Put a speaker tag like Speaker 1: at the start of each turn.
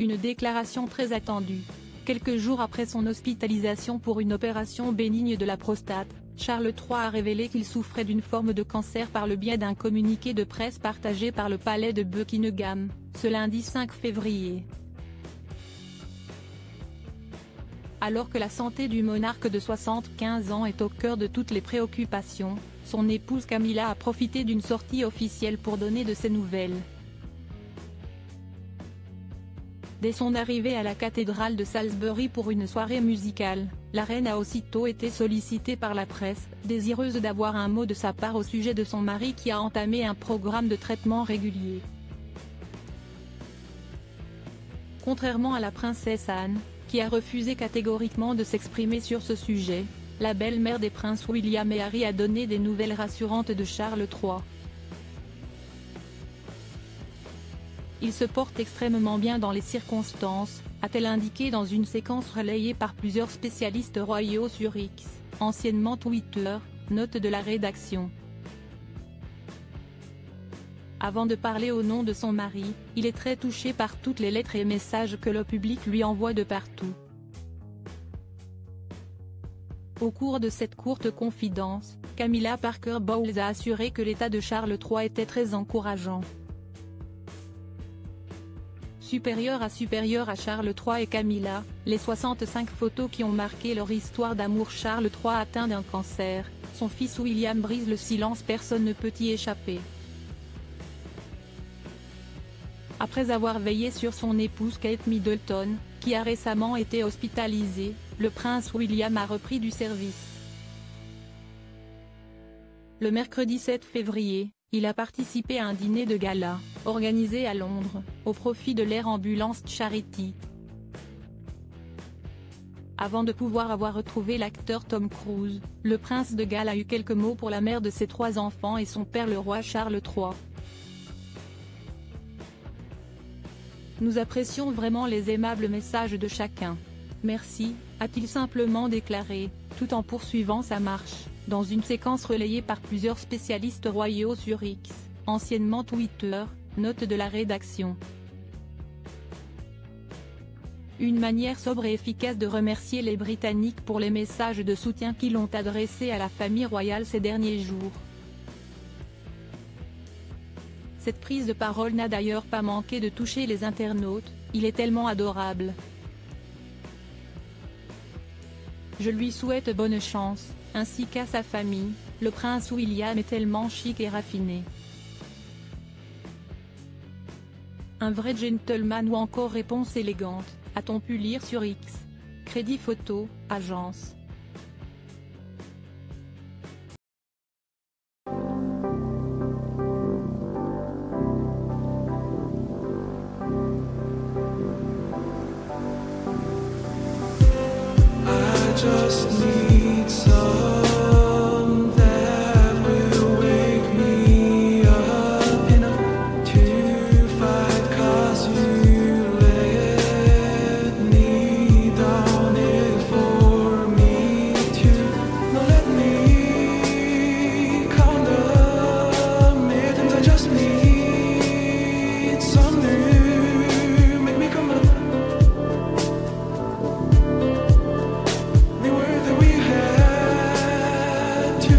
Speaker 1: Une déclaration très attendue. Quelques jours après son hospitalisation pour une opération bénigne de la prostate, Charles III a révélé qu'il souffrait d'une forme de cancer par le biais d'un communiqué de presse partagé par le palais de Buckingham, ce lundi 5 février. Alors que la santé du monarque de 75 ans est au cœur de toutes les préoccupations, son épouse Camilla a profité d'une sortie officielle pour donner de ses nouvelles. Dès son arrivée à la cathédrale de Salisbury pour une soirée musicale, la reine a aussitôt été sollicitée par la presse, désireuse d'avoir un mot de sa part au sujet de son mari qui a entamé un programme de traitement régulier. Contrairement à la princesse Anne, qui a refusé catégoriquement de s'exprimer sur ce sujet, la belle-mère des princes William et Harry a donné des nouvelles rassurantes de Charles III. Il se porte extrêmement bien dans les circonstances, a-t-elle indiqué dans une séquence relayée par plusieurs spécialistes royaux sur X, anciennement Twitter, note de la rédaction. Avant de parler au nom de son mari, il est très touché par toutes les lettres et messages que le public lui envoie de partout. Au cours de cette courte confidence, Camilla Parker Bowles a assuré que l'état de Charles III était très encourageant. Supérieur à Charles III et Camilla, les 65 photos qui ont marqué leur histoire d'amour. Charles III atteint d'un cancer, son fils William brise le silence, personne ne peut y échapper. Après avoir veillé sur son épouse Kate Middleton, qui a récemment été hospitalisée, le prince William a repris du service. Le mercredi 7 février, il a participé à un dîner de gala, organisé à Londres, au profit de l'Air Ambulance Charity. Avant de pouvoir avoir retrouvé l'acteur Tom Cruise, le prince de Galles a eu quelques mots pour la mère de ses 3 enfants et son père le roi Charles III. Nous apprécions vraiment les aimables messages de chacun. Merci, a-t-il simplement déclaré, tout en poursuivant sa marche, dans une séquence relayée par plusieurs spécialistes royaux sur X, anciennement Twitter, note de la rédaction. Une manière sobre et efficace de remercier les Britanniques pour les messages de soutien qu'ils ont adressés à la famille royale ces derniers jours. Cette prise de parole n'a d'ailleurs pas manqué de toucher les internautes, il est tellement adorable. Je lui souhaite bonne chance, ainsi qu'à sa famille, le prince William est tellement chic et raffiné. Un vrai gentleman ou encore réponse élégante, a-t-on pu lire sur X. Crédit photo, agence.
Speaker 2: Just need some that will wake me up enough to fight, 'cause you let me down it for me to not let me count it, and I just need some new, make me come up. To